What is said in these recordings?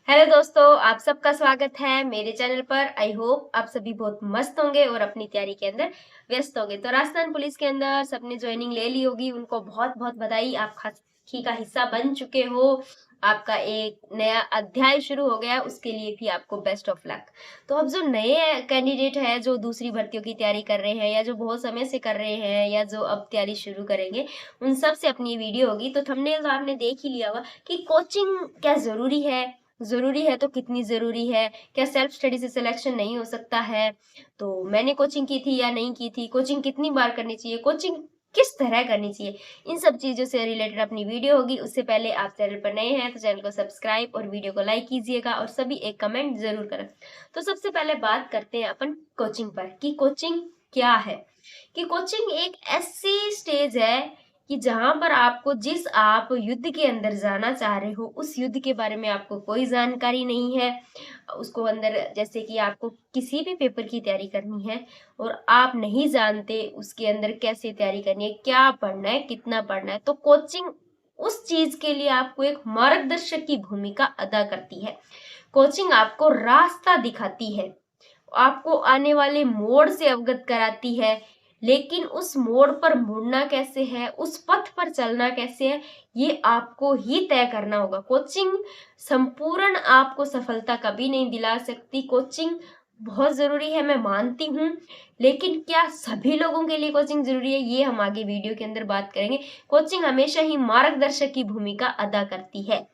Hello दोस्तों, आप सबका स्वागत है मेरे चैनल पर। आई होप आप सभी बहुत मस्त होंगे और अपनी तैयारी के अंदर व्यस्त होंगे। तो राजस्थान पुलिस के अंदर सबने ज्वाइनिंग ले ली होगी, उनको बहुत बहुत बधाई। आप खाकी का हिस्सा बन चुके हो, आपका एक नया अध्याय शुरू हो गया, उसके लिए भी आपको बेस्ट ऑफ लक। तो अब जो नए कैंडिडेट है, जो दूसरी भर्तियों की तैयारी कर रहे हैं या जो बहुत समय से कर रहे हैं या जो अब तैयारी शुरू करेंगे, उन सब से अपनी वीडियो होगी। तो थंबनेल तो आपने देख ही लिया होगा कि कोचिंग क्या जरूरी है तो कितनी जरूरी है, क्या सेल्फ स्टडी से सिलेक्शन नहीं हो सकता है। तो मैंने कोचिंग की थी या नहीं की थी, कोचिंग कितनी बार करनी चाहिए, कोचिंग किस तरह करनी चाहिए, इन सब चीजों से रिलेटेड अपनी वीडियो होगी। उससे पहले आप चैनल पर नए हैं तो चैनल को सब्सक्राइब और वीडियो को लाइक कीजिएगा और सभी एक कमेंट जरूर करें। तो सबसे पहले बात करते हैं अपन कोचिंग पर कि कोचिंग क्या है। कि कोचिंग एक ऐसी स्टेज है कि जहां पर आपको जिस आप युद्ध के अंदर जाना चाह रहे हो, उस युद्ध के बारे में आपको कोई जानकारी नहीं है। उसको अंदर जैसे कि आपको किसी भी पेपर की तैयारी करनी है और आप नहीं जानते उसके अंदर कैसे तैयारी करनी है, क्या पढ़ना है, कितना पढ़ना है, तो कोचिंग उस चीज के लिए आपको एक मार्गदर्शक की भूमिका अदा करती है। कोचिंग आपको रास्ता दिखाती है, आपको आने वाले मोड़ से अवगत कराती है, लेकिन उस मोड़ पर मुड़ना कैसे है, उस पथ पर चलना कैसे है, ये आपको ही तय करना होगा। कोचिंग संपूर्ण आपको सफलता कभी नहीं दिला सकती। कोचिंग बहुत जरूरी है, मैं मानती हूँ, लेकिन क्या सभी लोगों के लिए कोचिंग जरूरी है, ये हम आगे वीडियो के अंदर बात करेंगे। कोचिंग हमेशा ही मार्गदर्शक की भूमिका अदा करती है।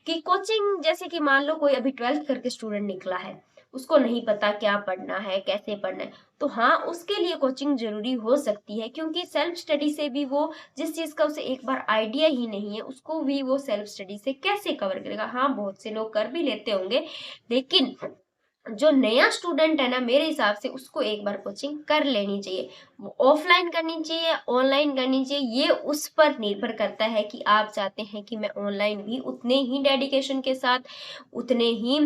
कि कोचिंग जैसे कि मान लो कोई अभी 12th करके स्टूडेंट निकला है, उसको नहीं पता क्या पढ़ना है, कैसे पढ़ना है, तो हाँ, उसके लिए कोचिंग जरूरी हो सकती है, क्योंकि सेल्फ स्टडी से भी वो जिस चीज का उसे एक बार आइडिया ही नहीं है, उसको भी वो सेल्फ स्टडी से कैसे कवर करेगा। हाँ, बहुत से लोग कर भी लेते होंगे, लेकिन जो नया स्टूडेंट है ना, मेरे हिसाब से उसको एक बार कोचिंग कर लेनी चाहिए। वो ऑफलाइन करनी चाहिए, ऑनलाइन करनी चाहिए, ये उस पर निर्भर करता है कि आप चाहते हैं कि मैं ऑनलाइन भी उतने ही डेडिकेशन के साथ, उतने ही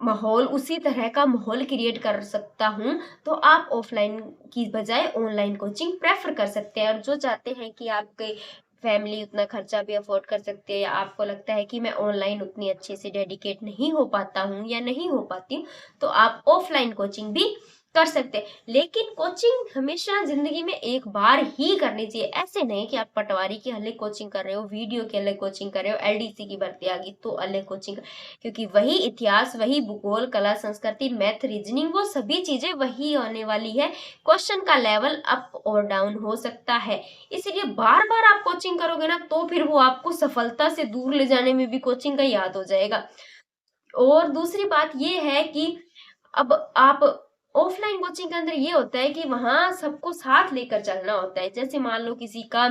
माहौल, उसी तरह का माहौल क्रिएट कर सकता हूँ, तो आप ऑफलाइन की बजाय ऑनलाइन कोचिंग प्रेफर कर सकते हैं। और जो चाहते हैं कि आपके फैमिली उतना खर्चा भी अफोर्ड कर सकते हैं, या आपको लगता है कि मैं ऑनलाइन उतनी अच्छे से डेडिकेट नहीं हो पाता हूँ या नहीं हो पाती हूँ, तो आप ऑफलाइन कोचिंग भी कर सकते हैं। लेकिन कोचिंग हमेशा जिंदगी में एक बार ही करनी चाहिए। ऐसे नहीं कि आप पटवारी की अलग कोचिंग कर रहे हो, वीडियो की अलग कोचिंग कर रहे हो, एलडीसी की भर्ती आ गई तो अलग कोचिंग, क्योंकि वही इतिहास, वही भूगोल, कला, संस्कृति, मैथ, रीजनिंग, वो सभी चीजें वही होने वाली है। क्वेश्चन का लेवल अप और डाउन हो सकता है, इसलिए बार बार आप कोचिंग करोगे ना, तो फिर वो आपको सफलता से दूर ले जाने में भी कोचिंग का याद हो जाएगा। और दूसरी बात ये है कि अब आप ऑफलाइन कोचिंग के अंदर ये होता है कि वहां सबको साथ लेकर चलना होता है। जैसे मान लो किसी का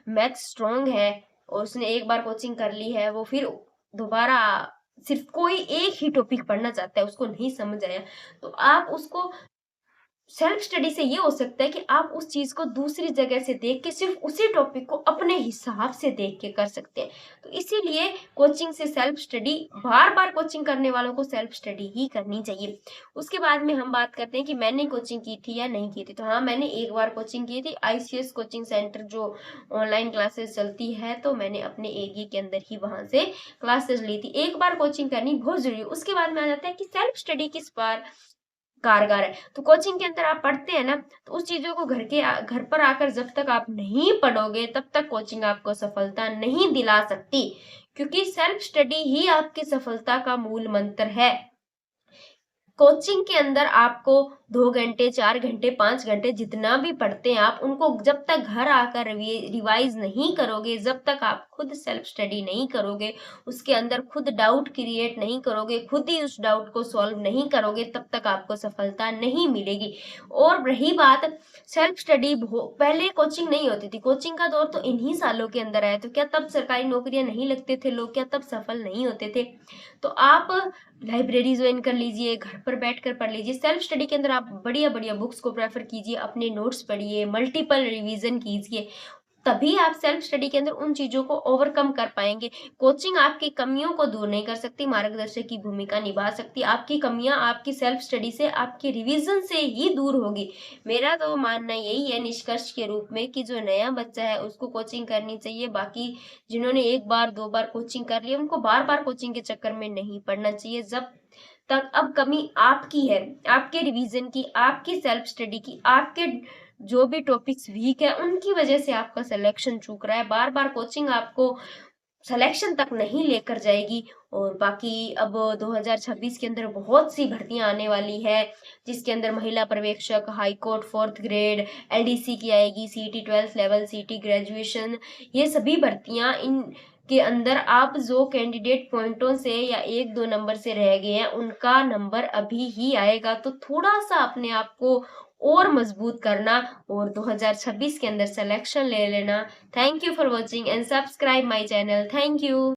मैथ स्ट्रांग है और उसने एक बार कोचिंग कर ली है, वो फिर दोबारा सिर्फ कोई एक ही टॉपिक पढ़ना चाहता है, उसको नहीं समझ आया, तो आप उसको सेल्फ स्टडी से ये हो सकता है कि आप उस चीज को दूसरी जगह से देख के सिर्फ उसी टॉपिक को अपने हिसाब से देख के कर सकते हैं। तो इसीलिए कोचिंग से सेल्फ स्टडी, बार बार कोचिंग करने वालों को सेल्फ स्टडी ही करनी चाहिए। उसके बाद में हम बात करते हैं कि मैंने कोचिंग की थी या नहीं की थी। तो हाँ, मैंने एक बार कोचिंग की थी, आईसीएस कोचिंग सेंटर जो ऑनलाइन क्लासेस चलती है, तो मैंने अपने एरिया के अंदर ही वहां से क्लासेस ली थी। एक बार कोचिंग करनी बहुत जरूरी है। उसके बाद में आ जाता है कि सेल्फ स्टडी किस बार कारगर है। तो कोचिंग के अंदर आप पढ़ते हैं ना, तो उस चीजों को घर पर आकर जब तक आप नहीं पढ़ोगे, तब तक कोचिंग आपको सफलता नहीं दिला सकती, क्योंकि सेल्फ स्टडी ही आपकी सफलता का मूल मंत्र है। कोचिंग के अंदर आपको 2 घंटे, 4 घंटे, 5 घंटे जितना भी पढ़ते हैं आप, उनको जब तक घर आकर रिवाइज नहीं करोगे, जब तक आप खुद सेल्फ स्टडी नहीं करोगे, उसके अंदर खुद डाउट क्रिएट नहीं करोगे, खुद ही उस डाउट को सॉल्व नहीं करोगे, तब तक आपको सफलता नहीं मिलेगी। और रही बात सेल्फ स्टडी, पहले कोचिंग नहीं होती थी, कोचिंग का दौर तो इन्हीं सालों के अंदर आया, तो क्या तब सरकारी नौकरियां नहीं लगते थे लोग, क्या तब सफल नहीं होते थे? तो आप लाइब्रेरी ज्वाइन कर लीजिए, घर पर बैठकर पढ़ लीजिए। सेल्फ स्टडी के अंदर आप बढ़िया बढ़िया बुक्स को प्रेफर कीजिए, अपने नोट्स पढ़िए, मल्टीपल रिवीजन कीजिए। तभी आप सेल्फ स्टडी के अंदर उन चीज़ों को ओवरकम कर पाएँगे। कोचिंग आपकी कमियों को दूर नहीं कर सकती, मार्गदर्शक की भूमिका निभा सकती है। आपकी कमियाँ आपकी सेल्फ स्टडी से, आपके रिवीज़न से ही दूर होगी। मेरा तो मानना यही है निष्कर्ष के रूप में कि जो नया बच्चा है उसको कोचिंग करनी चाहिए। बाकी जिन्होंने 1 बार 2 बार कोचिंग कर ली है उनको बार-बार कोचिंग के चक्कर में नहीं पड़ना चाहिए। जब तक अब कमी आपकी है, आपके रिवीजन की, आपकी सेल्फ स्टडी की, आपके जो भी टॉपिक्स वीक है उनकी वजह से आपका सिलेक्शन चूक रहा है। बार-बार कोचिंग आपको सिलेक्शन तक नहीं लेकर जाएगी। और बाकी अब 2026 के अंदर बहुत सी भर्तियां आने वाली है, जिसके अंदर महिला पर्यवेक्षक, high court 4th grade, LDC की आएगी, सीटी 12th लेवल, सीटी ग्रेजुएशन, ये सभी भर्तियां इन के अंदर आप जो कैंडिडेट पॉइंटों से या 1-2 नंबर से रह गए हैं उनका नंबर अभी ही आएगा। तो थोड़ा-सा अपने आप को और मजबूत करना और 2026 के अंदर सिलेक्शन ले लेना। Thank you for watching and subscribe my channel. Thank you.